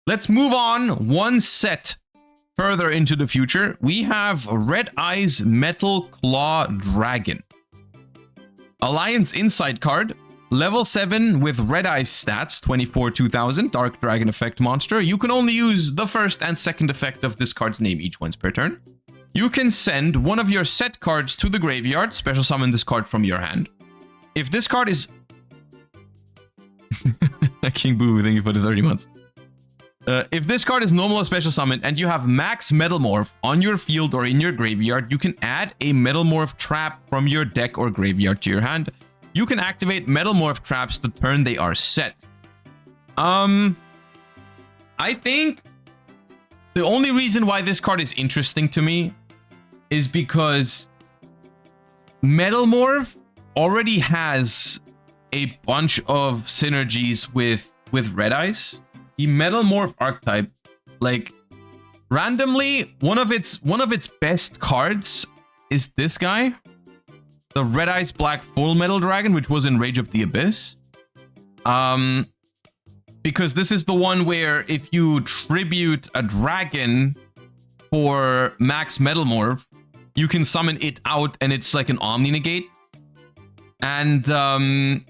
Let's move on one set further into the future. We have Red Eyes Metal Claw Dragon. Alliance Insight card. Level 7 with Red Eyes stats, 24-2000, Dark Dragon effect monster. You can only use the first and second effect of this card's name each once per turn. You can send one of your set cards to the graveyard, special summon this card from your hand. If this card is... King Boo, thank you for the 30 months. If this card is normal or special summon and you have max Metal Morph on your field or in your graveyard, you can add a Metal Morph trap from your deck or graveyard to your hand. You can activate Metal Morph traps the turn they are set. I think the only reason why this card is interesting to me is because Metal Morph already has a bunch of synergies with Red Eyes. The Metal Morph archetype, like randomly, one of its best cards is this guy. The Red Eyes Black Full Metal Dragon, which was in Rage of the Abyss. Because this is the one where if you tribute a dragon for max Metal Morph, you can summon it out and it's like an Omni Negate. And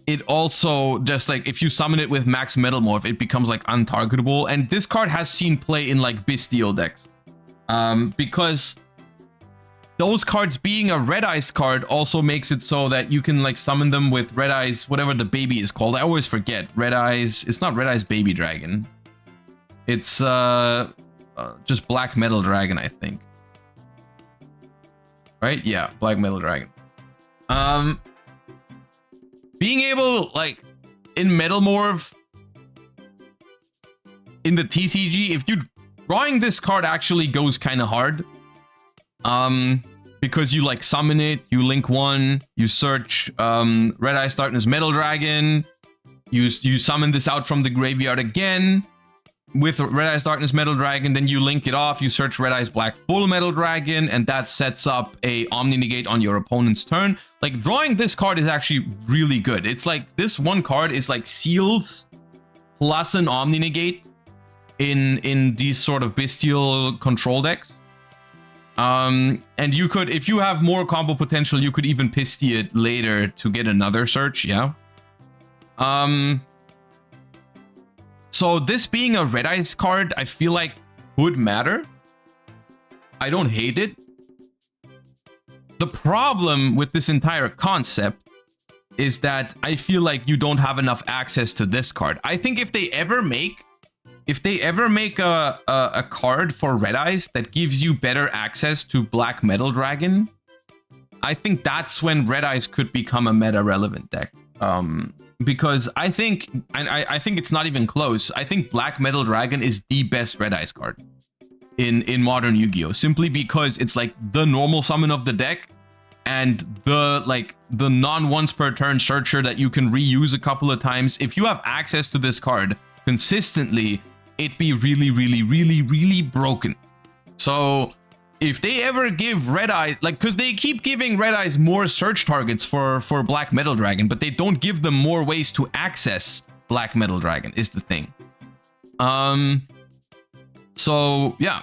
it also just like if you summon it with max Metal Morph, it becomes like untargetable. And this card has seen play in like Bestial decks. Because those cards being a Red Eyes card also makes it so that you can like summon them with Red Eyes, whatever the baby is called. I always forget. Red Eyes, it's not Red Eyes Baby Dragon. It's just Black Metal Dragon, I think. Right? Yeah, Black Metal Dragon. Being able, like, in Metal Morph, in the TCG, if you drawing this card actually goes kind of hard. Because you like summon it, you link one, you search Red Eyes Darkness Metal Dragon, you summon this out from the graveyard again with Red Eyes Darkness Metal Dragon, then you link it off, you search Red Eyes Black Full Metal Dragon, and that sets up a Omni Negate on your opponent's turn. Like, drawing this card is actually really good. It's like, this one card is like Seals plus an Omni Negate in these sort of Bestial control decks. And you could, if you have more combo potential, you could even Pisty it later to get another search, yeah. So this being a Red Eyes card, I feel like would matter. I don't hate it. The problem with this entire concept is that I feel like you don't have enough access to this card. I think if they ever make a card for Red Eyes that gives you better access to Black Metal Dragon, I think that's when Red Eyes could become a meta relevant deck. Because I think, and I think it's not even close, I think Black Metal Dragon is the best Red Eyes card in modern Yu-Gi-Oh! Simply because it's like the normal summon of the deck and the non-once per turn searcher that you can reuse a couple of times. If you have access to this card consistently, it'd be really, really, really, really broken. So if they ever give Red Eyes, like, because they keep giving Red Eyes more search targets for Black Metal Dragon, but they don't give them more ways to access Black Metal Dragon, is the thing. So yeah,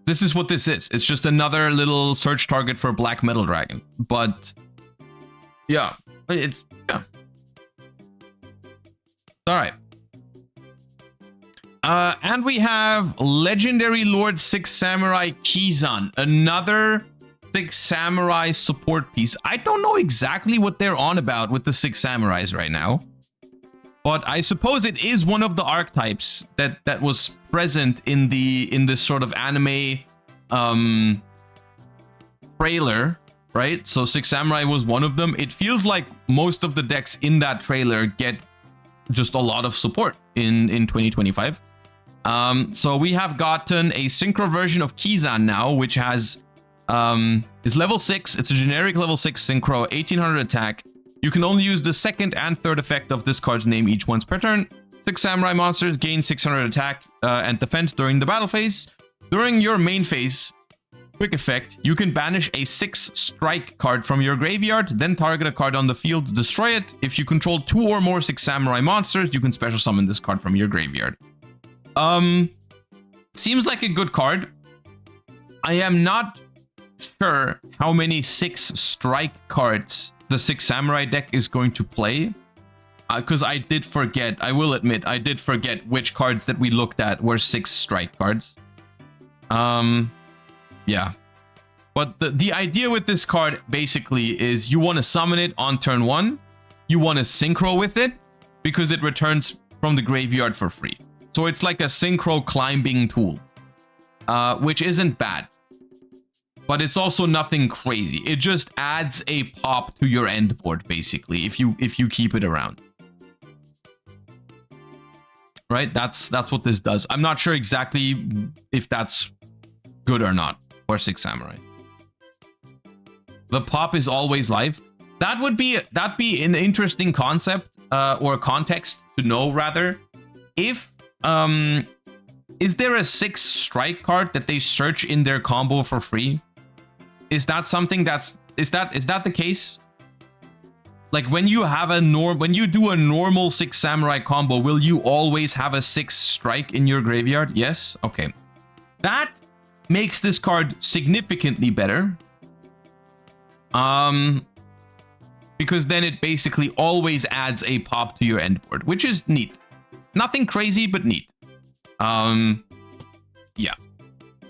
this is what this is. It's just another little search target for Black Metal Dragon. But yeah, it's, yeah. All right. And we have Legendary Lord 6 Samurai Kizan, another 6 Samurai support piece. I don't know exactly what they're on about with the 6 Samurais right now, but I suppose it is one of the archetypes that was present in this sort of anime trailer, right? So 6 Samurai was one of them. It feels like most of the decks in that trailer get just a lot of support in 2025. So we have gotten a synchro version of Kizan now, which has is level 6. It's a generic level 6 synchro, 1800 attack. You can only use the second and third effect of this card's name each once per turn. 6 samurai monsters gain 600 attack and defense during the battle phase. During your main phase, quick effect, you can banish a 6 strike card from your graveyard, then target a card on the field, destroy it. If you control 2 or more 6 samurai monsters, you can special summon this card from your graveyard. Seems like a good card. I am not sure how many 6 strike cards the 6 samurai deck is going to play. Because I did forget, I will admit, I did forget which cards that we looked at were 6 strike cards. Yeah. But the idea with this card basically is you want to summon it on turn 1. You want to synchro with it because it returns from the graveyard for free. So it's like a synchro climbing tool, which isn't bad. But it's also nothing crazy. It just adds a pop to your end board, basically, if you keep it around. Right? That's what this does. I'm not sure exactly if that's good or not for 6 samurai. The pop is always live. That'd be an interesting concept or context to know, rather. If is there a 6 strike card that they search in their combo for free? Is that something is that the case? Like when you have when you do a normal 6 samurai combo, will you always have a 6 strike in your graveyard? Yes. Okay. That makes this card significantly better. Because then it basically always adds a pop to your end board, which is neat. Nothing crazy, but neat. Yeah.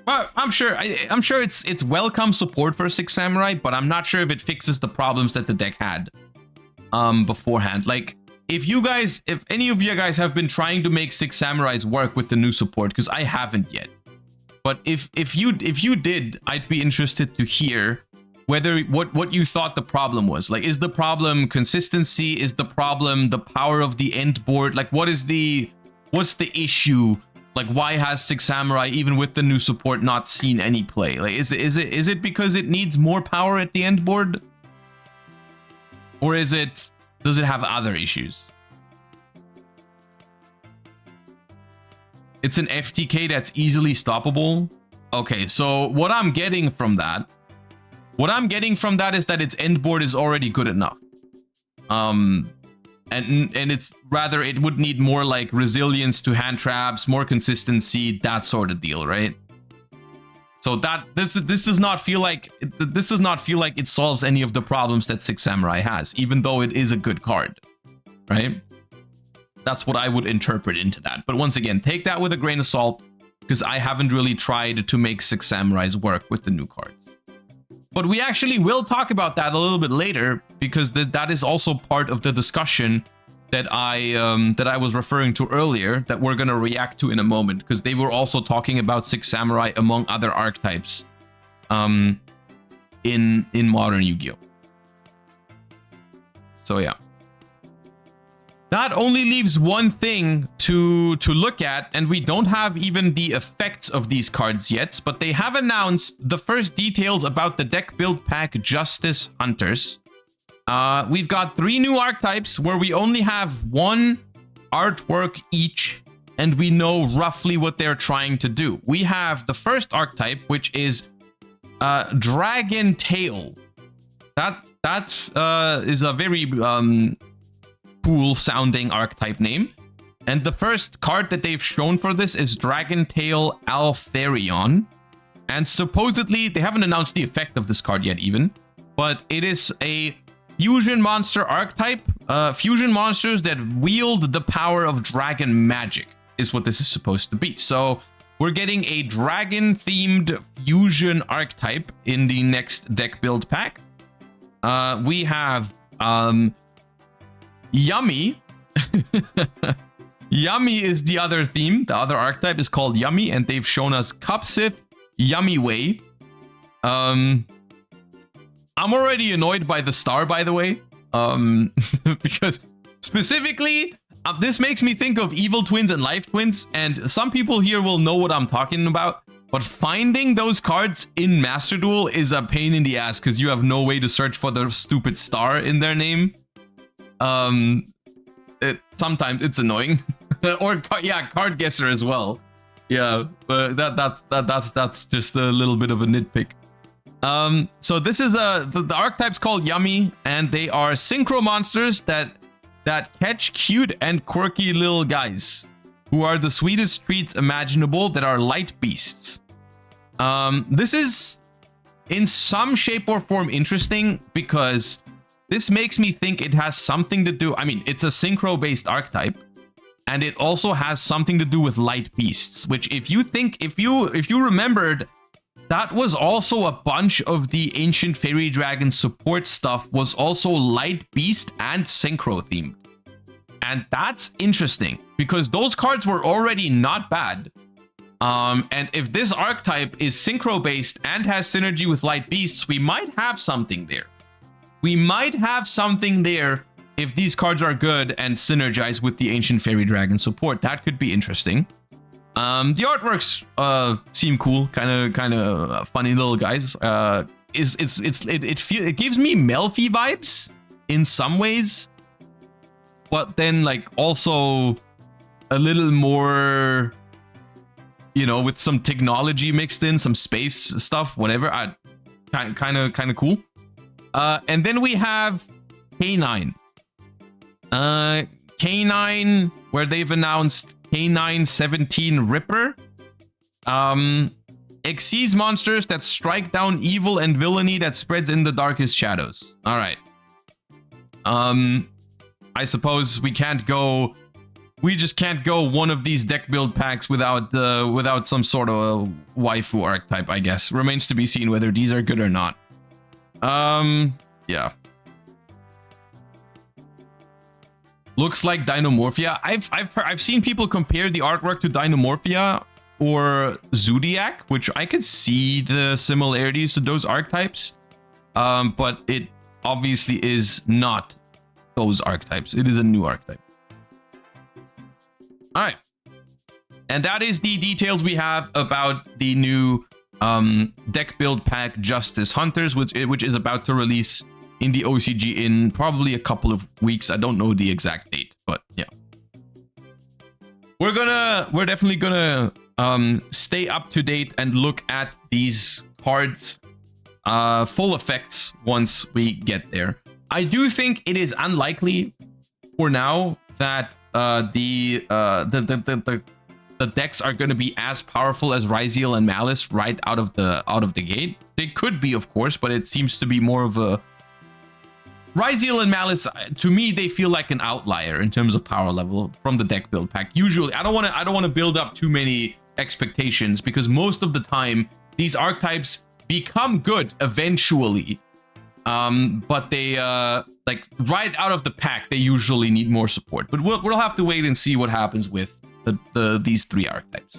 Well, I'm sure it's welcome support for 6 samurai, but I'm not sure if it fixes the problems that the deck had beforehand. Like if any of you guys have been trying to make 6 samurais work with the new support, because I haven't yet. But if you did, I'd be interested to hear whether what you thought the problem was. Like, is the problem consistency? Is the problem the power of the end board? Like, what's the issue? Like, why has 6 samurai, even with the new support, not seen any play? Like, is it because it needs more power at the end board? Or does it have other issues? It's an FTK that's easily stoppable. Okay, so what I'm getting from that is that its end board is already good enough. And it's rather, it would need more like resilience to hand traps, more consistency, that sort of deal, right? So that this does not feel like it solves any of the problems that 6 samurai has, even though it is a good card, right? That's what I would interpret into that. But once again, take that with a grain of salt, because I haven't really tried to make 6 samurais work with the new cards. But we actually will talk about that a little bit later, because that is also part of the discussion that I was referring to earlier, that we're gonna react to in a moment, because they were also talking about 6 samurai among other archetypes in modern Yu-Gi-Oh. So yeah. That only leaves one thing to look at, and we don't have even the effects of these cards yet, but they have announced the first details about the deck build pack Justice Hunters. We've got 3 new archetypes where we only have 1 artwork each, and we know roughly what they're trying to do. We have the first archetype, which is Dragon Tail. That is a very cool sounding archetype name. And the first card that they've shown for this is Dragon Tail Altharion. And supposedly, they haven't announced the effect of this card yet even, but it is a fusion monster archetype. Fusion monsters that wield the power of dragon magic is what this is supposed to be. So we're getting a dragon themed fusion archetype in the next deck build pack. We have Yummy. Yummy is the other theme. The other archetype is called Yummy, and they've shown us Cupsith Yummy Way. I'm already annoyed by the star, by the way, because specifically this makes me think of Evil Twins and Life Twins, and some people here will know what I'm talking about. But finding those cards in Master Duel is a pain in the ass, because you have no way to search for the stupid star in their name. Sometimes it's annoying. Or yeah, Card Guesser as well. Yeah, but that's just a little bit of a nitpick. So this is the archetype's called Yummy, and they are synchro monsters that catch cute and quirky little guys. who are the sweetest treats imaginable that are light beasts. This is in some shape or form interesting because this makes me think it has something to do. I mean, it's a synchro based archetype, and it also has something to do with light beasts, which if you remembered, that was also a bunch of the ancient fairy dragon support stuff was also light beast and synchro themed. And that's interesting because those cards were already not bad. And if this archetype is synchro based and has synergy with light beasts, we might have something there. We might have something there if these cards are good and synergize with the ancient fairy dragon support. That could be interesting. The artworks seem cool, kind of funny little guys. It gives me Melfi vibes in some ways, but then like also a little more, you know, with some technology mixed in, some space stuff, whatever. Kind of cool. And then we have K9. K9, where they've announced K9 17 Ripper. Xyz monsters that strike down evil and villainy that spreads in the darkest shadows. All right. I suppose we just can't go one of these deck build packs without some sort of a waifu archetype, I guess. Remains to be seen whether these are good or not. Yeah. Looks like Dinomorphia. I've seen people compare the artwork to Dinomorphia or Zodiac, which I could see the similarities to those archetypes. But it obviously is not those archetypes. It is a new archetype. All right. And that is the details we have about the new deck build pack Justice Hunters, which is about to release in the OCG in probably a couple of weeks. I don't know the exact date, but yeah. We're definitely gonna stay up to date and look at these cards full effects once we get there. I do think it is unlikely for now that the decks are going to be as powerful as Ryziel and Malice right out of the gate. They could be, of course, but it seems to be more of a Ryziel and Malice. To me, they feel like an outlier in terms of power level from the deck build pack. Usually, I don't want to build up too many expectations because most of the time these archetypes become good eventually. But they like right out of the pack, they usually need more support. But we'll have to wait and see what happens with these three archetypes.